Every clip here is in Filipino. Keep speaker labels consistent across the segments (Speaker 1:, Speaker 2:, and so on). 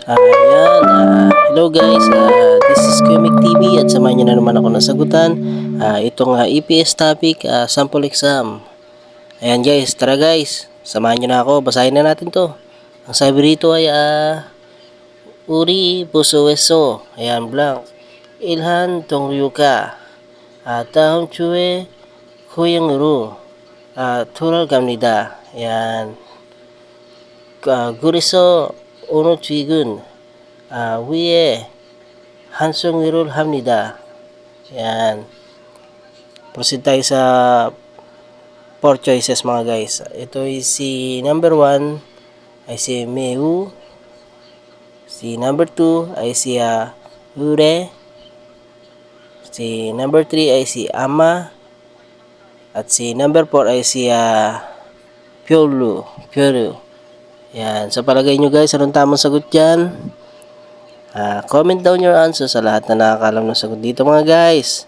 Speaker 1: Ayan, hello guys, this is Kumik TV at samahan nyo na naman ako ng sagutan. Itong EPS topic, sample exam. Ayan guys, tara guys, samahan nyo na ako, basahin na natin to. Ang sabi rito ay, Uri Puso Weso, ayan blank. Ilhan Tongyuka, Taong Chue Kuyang Ru, Tural Gamnida, ayan. Guriso Ono Chigun, 위에 한송위를 합니다. Yan. Proceed tayo sa 4 choices mga guys. Ito ay si number 1 ay si Meu. Si number 2 ay si Ure. Si number 3 ay si Ama. At si number 4 ay si Pyolu. Yan. Sa palagay nyo guys, anong tamang sagot dyan? Comment down your answer sa lahat na nakakalam ng sagot dito mga guys.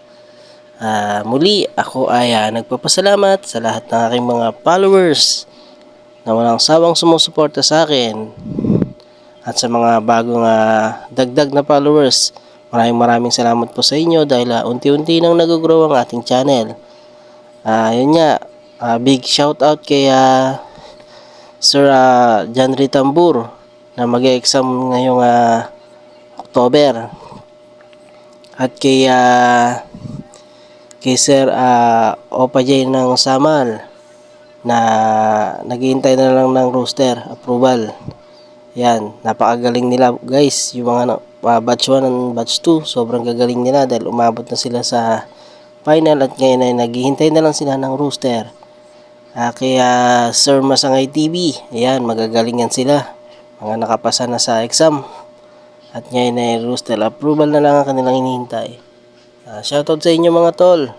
Speaker 1: Muli, ako ay nagpapasalamat sa lahat ng aking mga followers na walang sawang sumusuporta sa akin. At sa mga bagong dagdag na followers, maraming salamat po sa inyo dahil unti-unti nang nag-grow ang ating channel. Yun nga, big shout out kay Sir John Ritambur na mag-exam ngayong October. At kay Sir Opa J ng Samal na naghihintay na lang ng roster approval. Yan, napakagaling nila guys, yung mga batch 1 and batch 2, sobrang gagaling nila dahil umabot na sila sa final at ngayon ay naghihintay na lang sila ng roster. Kaya Sir Masangay TV, ayan, magagalingan sila, mga nakapasa na sa exam. At ngayon ay roster approval na lang ang kanilang hinihintay. Shoutout sa inyo mga tol.